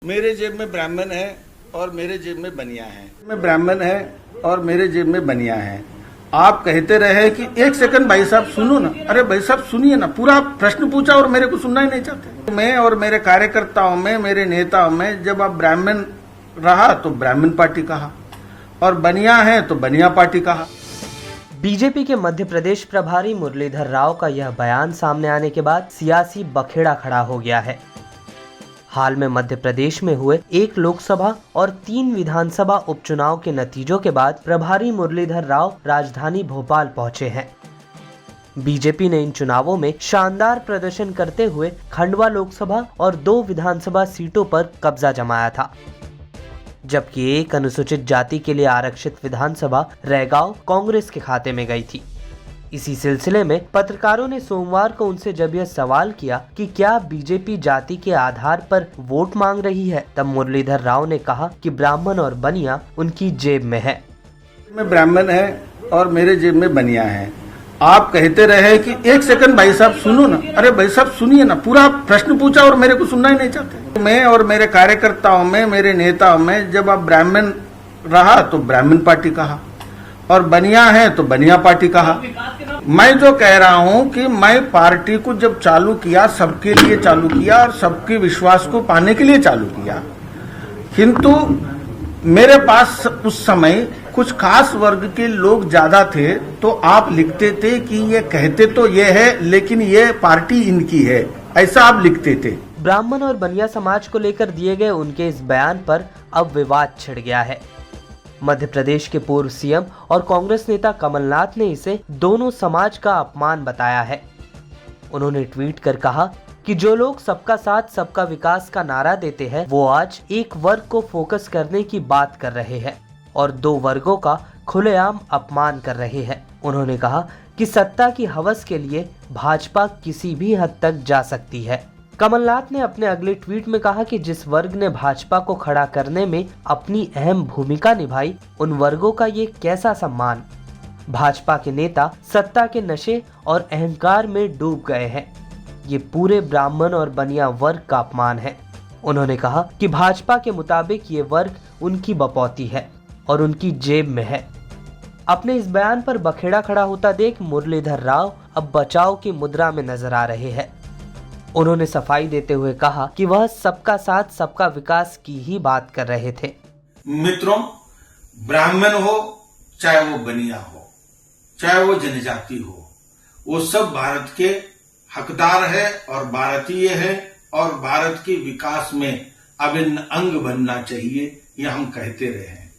मेरे जेब में ब्राह्मण है और मेरे जेब में बनिया है। में ब्राह्मण है और मेरे जेब में बनिया है। आप कहते रहे कि एक सेकंड भाई साहब सुनो ना। अरे भाई साहब सुनिए ना, पूरा प्रश्न पूछा और मेरे को सुनना ही नहीं चाहते। मैं और मेरे कार्यकर्ताओं में, मेरे नेताओं में जब आप ब्राह्मण रहा तो ब्राह्मण पार्टी कहा और बनिया है तो बनिया पार्टी कहा। बीजेपी के मध्य प्रदेश प्रभारी मुरलीधर राव का यह बयान सामने आने के बाद सियासी बखेड़ा खड़ा हो गया है। हाल में मध्य प्रदेश में हुए 1 लोकसभा और 3 विधानसभा उपचुनाव के नतीजों के बाद प्रभारी मुरलीधर राव राजधानी भोपाल पहुंचे हैं। बीजेपी ने इन चुनावों में शानदार प्रदर्शन करते हुए खंडवा लोकसभा और 2 विधानसभा सीटों पर कब्जा जमाया था, जबकि एक अनुसूचित जाति के लिए आरक्षित विधानसभा रैगांव कांग्रेस के खाते में गई थी। इसी सिलसिले में पत्रकारों ने सोमवार को उनसे जब यह सवाल किया कि क्या बीजेपी जाति के आधार पर वोट मांग रही है, तब मुरलीधर राव ने कहा कि ब्राह्मण और बनिया उनकी जेब में है। में ब्राह्मण है और मेरे जेब में बनिया है। आप कहते रहे कि एक सेकंड भाई साहब सुनो ना। अरे भाई साहब सुनिए ना, पूरा प्रश्न पूछा और मेरे को सुनना ही नहीं चाहते। मैं और मेरे कार्यकर्ताओं में, मेरे नेताओं में जब आप ब्राह्मण रहा तो ब्राह्मण पार्टी कहा और बनिया है तो बनिया पार्टी कहा। मैं जो कह रहा हूं कि मैं पार्टी को जब चालू किया सबके लिए चालू किया और सबके विश्वास को पाने के लिए चालू किया, किंतु मेरे पास उस समय कुछ खास वर्ग के लोग ज्यादा थे, तो आप लिखते थे कि ये कहते तो ये है लेकिन ये पार्टी इनकी है, ऐसा आप लिखते थे। ब्राह्मण और बनिया समाज को लेकर दिए गए उनके इस बयान पर अब विवाद छिड़ गया है। मध्य प्रदेश के पूर्व सीएम और कांग्रेस नेता कमलनाथ ने इसे दोनों समाज का अपमान बताया है। उन्होंने ट्वीट कर कहा कि जो लोग सबका साथ सबका विकास का नारा देते हैं, वो आज एक वर्ग को फोकस करने की बात कर रहे हैं और 2 वर्गों का खुलेआम अपमान कर रहे हैं। उन्होंने कहा कि सत्ता की हवस के लिए भाजपा किसी भी हद तक जा सकती है। कमलनाथ ने अपने अगले ट्वीट में कहा कि जिस वर्ग ने भाजपा को खड़ा करने में अपनी अहम भूमिका निभाई, उन वर्गों का ये कैसा सम्मान। भाजपा के नेता सत्ता के नशे और अहंकार में डूब गए हैं। ये पूरे ब्राह्मण और बनिया वर्ग का अपमान है। उन्होंने कहा कि भाजपा के मुताबिक ये वर्ग उनकी बपौती है और उनकी जेब में है। अपने इस बयान पर बखेड़ा खड़ा होता देख मुरलीधर राव अब बचाव की मुद्रा में नजर आ रहे हैं। उन्होंने सफाई देते हुए कहा कि वह सबका साथ सबका विकास की ही बात कर रहे थे। मित्रों, ब्राह्मण हो चाहे वो बनिया हो, चाहे वो जनजाति हो, वो सब भारत के हकदार है और भारतीय है और भारत के विकास में अभिन्न अंग बनना चाहिए, ये हम कहते रहे हैं।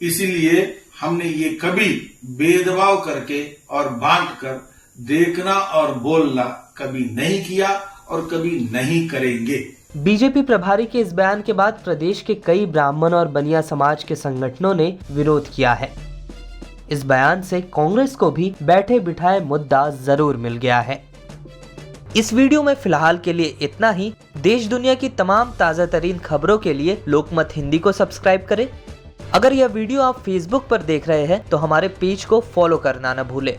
इसीलिए हमने ये कभी भेदभाव करके और बांट कर देखना और बोलना कभी नहीं किया और कभी नहीं करेंगे। बीजेपी प्रभारी के इस बयान के बाद प्रदेश के कई ब्राह्मण और बनिया समाज के संगठनों ने विरोध किया है। इस बयान से कांग्रेस को भी बैठे बिठाए मुद्दा जरूर मिल गया है। इस वीडियो में फिलहाल के लिए इतना ही। देश दुनिया की तमाम ताजा तरीन खबरों के लिए लोकमत हिंदी को सब्सक्राइब करें। अगर यह वीडियो आप फेसबुक पर देख रहे हैं तो हमारे पेज को फॉलो करना न भूलें।